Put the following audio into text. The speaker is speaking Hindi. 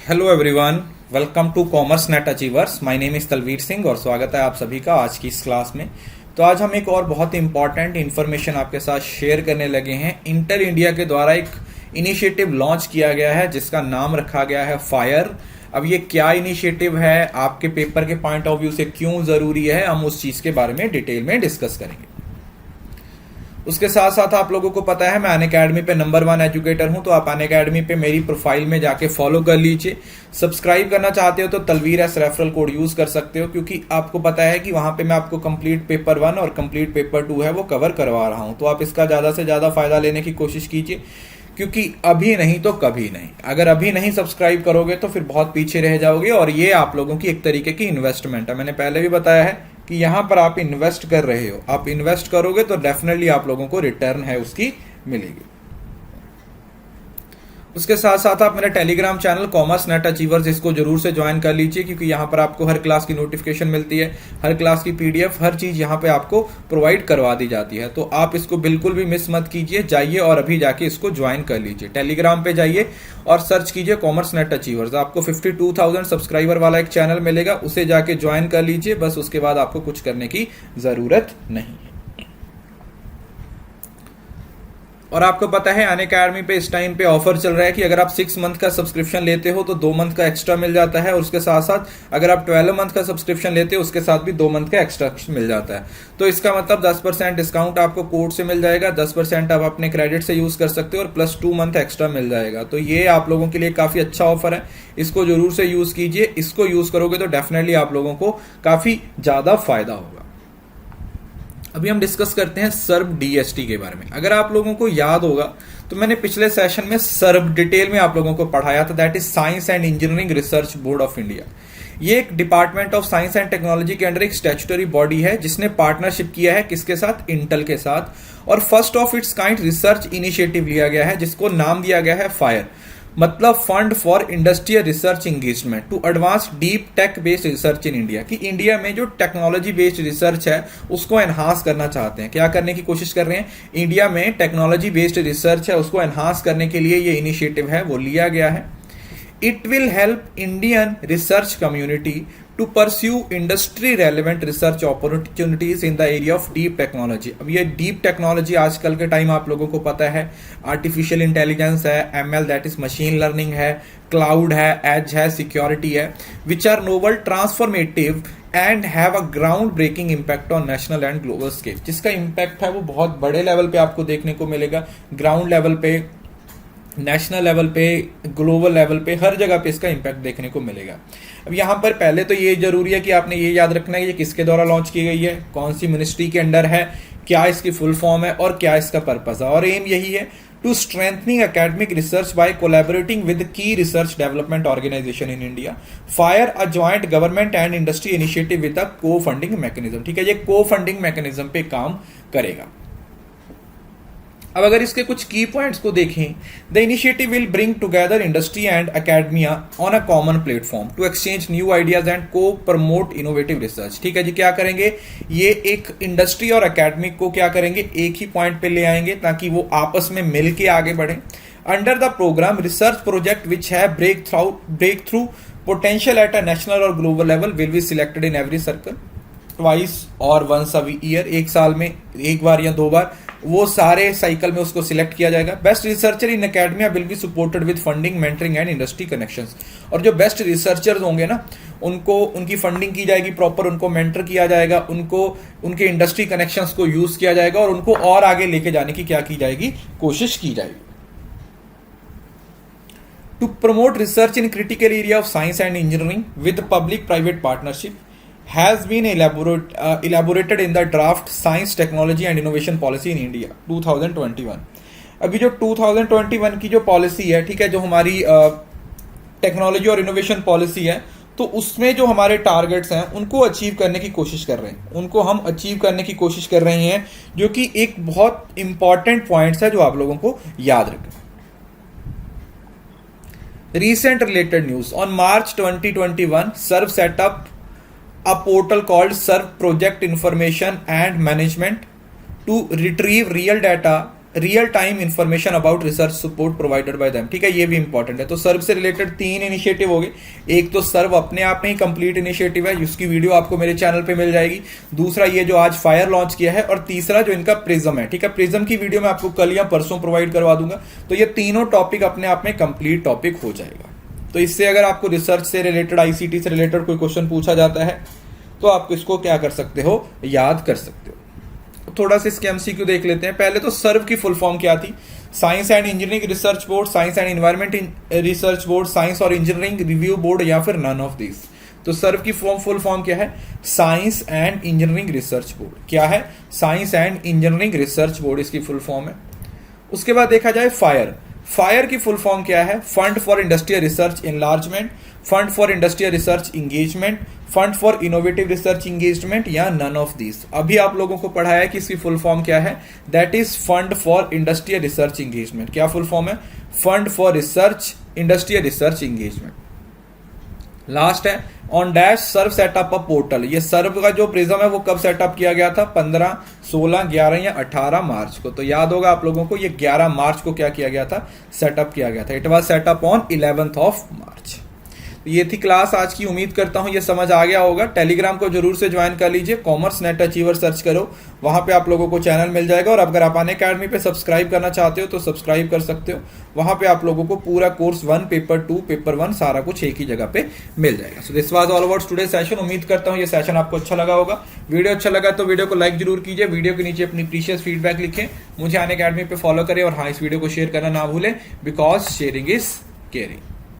Hello everyone, welcome to commerce net achievers. My name is Talvir Singh और स्वागत है आप सभी का आज की इस क्लास में। तो आज हम एक और बहुत इंपॉर्टेंट इन्फॉर्मेशन आपके साथ शेयर करने लगे हैं। इंटेल इंडिया के द्वारा एक इनिशिएटिव लॉन्च किया गया है जिसका नाम रखा गया है फायर। अब ये क्या इनिशिएटिव है, आपके पेपर के पॉइंट ऑफ व्यू से क्यों ज़रूरी है, हम उस चीज़ के बारे में डिटेल में डिस्कस करेंगे। उसके साथ साथ आप लोगों को पता है मैं अनअकैडमी पे नंबर 1 एजुकेटर हूं, तो आप अनअकैडमी पे मेरी प्रोफाइल में जाके फॉलो कर लीजिए। सब्सक्राइब करना चाहते हो तो Talveer S referral code use कर सकते हो, क्योंकि आपको पता है कि वहां पे मैं आपको कंप्लीट पेपर 1 और कंप्लीट पेपर 2 है वो कवर करवा रहा हूं। तो आप इसका ज्यादा से ज्यादा फायदा लेने की कोशिश कीजिए, क्योंकि अभी नहीं तो कभी नहीं। अगर अभी नहीं सब्सक्राइब करोगे तो फिर बहुत पीछे रह जाओगे, और ये आप लोगों की एक तरीके की इन्वेस्टमेंट है। मैंने पहले भी बताया है कि यहां पर आप इन्वेस्ट कर रहे हो, आप इन्वेस्ट करोगे तो डेफिनेटली आप लोगों को रिटर्न है उसकी मिलेगी। उसके साथ साथ आप मेरा Telegram channel commerce net achievers इसको जरूर से ज्वाइन कर लीजिए, क्योंकि यहाँ पर आपको हर क्लास की नोटिफिकेशन मिलती है, हर क्लास की पीडीएफ, हर चीज यहाँ पे आपको प्रोवाइड करवा दी जाती है। तो आप इसको बिल्कुल भी मिस मत कीजिए, जाइए और अभी जाके इसको ज्वाइन कर लीजिए। टेलीग्राम पे जाइए और सर्च कीजिए कॉमर्स नेट अचीवर्स, आपको 52,000 सब्सक्राइबर वाला एक चैनल मिलेगा, उसे जाके ज्वाइन कर लीजिए। बस उसके बाद आपको कुछ करने की जरूरत नहीं है। और आपको पता है अनअकैडमी पे इस टाइम पे ऑफर चल रहा है कि अगर आप 6 मंथ का सब्सक्रिप्शन लेते हो तो 2 मंथ का एक्स्ट्रा मिल जाता है, और उसके साथ साथ अगर आप 12 मंथ का सब्सक्रिप्शन लेते हो उसके साथ भी 2 मंथ का एक्स्ट्रा मिल जाता है। तो इसका मतलब 10% डिस्काउंट आपको कोड से मिल जाएगा, 10% आप अपने क्रेडिट से यूज कर सकते हो और प्लस 2 मंथ एक्स्ट्रा मिल जाएगा। तो ये आप लोगों के लिए काफी अच्छा ऑफर है, इसको जरूर से यूज कीजिए। इसको यूज करोगे तो डेफिनेटली आप लोगों को काफी ज्यादा फायदा होगा। अभी हम डिस्कस करते हैं सर्ब डीएसटी के बारे में। अगर आप लोगों को याद होगा तो मैंने पिछले सेशन में सर्ब डिटेल में आप लोगों को पढ़ाया था, that is science and engineering research board of India. ये एक department of science and technology के अंडर एक स्टैट्यूटरी बॉडी है जिसने पार्टनरशिप किया है किसके साथ, इंटेल के साथ, और first of its kind research initiative लिया गया है जिसको नाम दिया गया है फायर, मतलब fund for industrial research engagement to advance deep tech based research in India. कि इंडिया में जो टेक्नोलॉजी बेस्ड रिसर्च है उसको एनहांस करना चाहते हैं। क्या करने की कोशिश कर रहे हैं, इंडिया में टेक्नोलॉजी बेस्ड रिसर्च है उसको एनहांस करने के लिए ये इनिशिएटिव है वो लिया गया है। It will help Indian research community to pursue industry relevant research opportunities in the area of deep technology. अब ये डीप टेक्नोलॉजी आजकल के टाइम आप लोगों को पता है आर्टिफिशियल इंटेलिजेंस है, ML that is machine learning है, क्लाउड है, एज है, सिक्योरिटी है, which are novel transformative and have a ground breaking impact on national and global scale. जिसका इम्पैक्ट है वो बहुत बड़े लेवल पे आपको देखने को मिलेगा, ग्राउंड लेवल पे, नेशनल लेवल पे, ग्लोबल लेवल पे, हर जगह पे इसका इम्पैक्ट देखने को मिलेगा। अब यहाँ पर पहले तो ये जरूरी है कि आपने ये याद रखना है कि किसके द्वारा लॉन्च की गई है, कौन सी मिनिस्ट्री के अंडर है, क्या इसकी फुल फॉर्म है और क्या इसका पर्पस है। और एम यही है, to strengthening academic research by collaborating with key research development organisation in India, FIRE a joint government and industry initiative with a co funding mechanism. ठीक है, ये को फंडिंग मैकेनिज्म पे काम करेगा। अब अगर इसके कुछ की पॉइंट्स को देखें, the initiative will bring together industry and academia on a common platform to exchange new ideas and co promote innovative research. ठीक है जी, क्या करेंगे, ये एक इंडस्ट्री और एकेडमिक को क्या करेंगे, एक ही पॉइंट पे ले आएंगे ताकि वो आपस में मिल के आगे बढ़े। Under the programme research project which है breakthrough potential at a national or global level will be selected in every circle twice or once a year, एक साल में एक बार या 2 बार, वो सारे साइकिल में उसको सिलेक्ट किया जाएगा। Best researcher in academia will be supported with funding, mentoring and industry connections. और जो बेस्ट रिसर्चर्स होंगे ना, उनको उनकी फंडिंग की जाएगी प्रॉपर, उनको मेंटर किया जाएगा, उनको उनके इंडस्ट्री कनेक्शंस को यूज किया जाएगा और उनको और आगे लेके जाने की क्या की जाएगी, कोशिश की जाएगी। To promote research in critical area of science and engineering with public private partnership has been elaborated in the draft Science, Technology and Innovation Policy in India 2021। अभी जो 2021 की जो पॉलिसी है, ठीक है, जो हमारी टेक्नोलॉजी और इनोवेशन पॉलिसी है, तो उसमें जो हमारे टारगेट्स हैं उनको अचीव करने की कोशिश कर रहे हैं, उनको हम अचीव करने की कोशिश कर रहे हैं, जो कि एक बहुत इंपॉर्टेंट पॉइंट्स है जो आप लोगों को याद रखें। Recent related news on March 2021, SERV set up a portal called SERV Project Information and Management to retrieve real data real time information about research support provided by them. ठीक है, ये भी इंपॉर्टेंट है। तो सर्व से रिलेटेड 3 इनिशिएटिव हो गए। एक तो सर्व अपने आप में ही कंप्लीट इनिशिएटिव है, जिसकी वीडियो आपको मेरे चैनल पे मिल जाएगी। दूसरा ये जो आज फायर लॉन्च किया है, और तीसरा जो इनका प्रिज्म है। ठीक है, प्रिज्म की वीडियो मैं आपको कल या परसों प्रोवाइड करवा दूंगा। तो ये तीनों टॉपिक अपने आप में कंप्लीट टॉपिक हो जाएगा। तो इससे अगर आपको रिसर्च से रिलेटेड, आईसीटी से रिलेटेड कोई क्वेश्चन पूछा जाता है तो आप इसको क्या कर सकते हो, याद कर सकते हो। थोड़ा सा इसके एमसीक्यू देख लेते हैं। पहले तो सर्व की फुल फॉर्म क्या थी? Science and engineering research board, science and environment research board, science और इंजीनियरिंग रिव्यू बोर्ड, या फिर नन ऑफ दिस। तो सर्व की फुल फॉर्म क्या है? Science and engineering research board. क्या है? Science and engineering research board इसकी फुल फॉर्म है। उसके बाद देखा जाए फायर। फायर की फुल फॉर्म क्या है? Fund for industrial research enlargement, fund for industrial research engagement, fund for innovative research engagement, या नन ऑफ दिस। अभी आप लोगों को पढ़ाया कि इसकी फुल फॉर्म क्या है। That is fund for industrial research engagement. क्या फुल फॉर्म है? Fund for research industrial research engagement. Last है on dash serve setup a portal. ये सर्व का जो प्रिज्म है वो कब सेटअप किया गया था? 15, 16, 11 या 18 मार्च को। तो याद होगा आप लोगों को, ये 11 मार्च को क्या किया गया था? सेटअप किया गया था। It was setup on 11th of March. ये थी क्लास आज की। उम्मीद करता हूं ये समझ आ गया होगा। टेलीग्राम को जरूर से ज्वाइन कर लीजिए, कॉमर्स नेट अचीवर सर्च करो, वहां पे आप लोगों को चैनल मिल जाएगा। और अगर आप अनअकैडमी पे सब्सक्राइब करना चाहते हो तो सब्सक्राइब कर सकते हो। वहां पे आप लोगों को पूरा कोर्स 1, पेपर 2, पेपर 1 सारा कुछ एक ही जगह पे मिल जाएगा। So this was all about today session. उम्मीद करता हूं ये सेशन आपको अच्छा लगा होगा। वीडियो अच्छा लगा तो वीडियो को लाइक जरूर कीजिए। वीडियो के नीचे अपनी प्रीशियस फीडबैक लिखें, मुझे अनअकैडमी पे फॉलो करें, और हाँ, इस वीडियो को शेयर करना ना भूलें, बिकॉज शेयरिंग इज केयरिंग।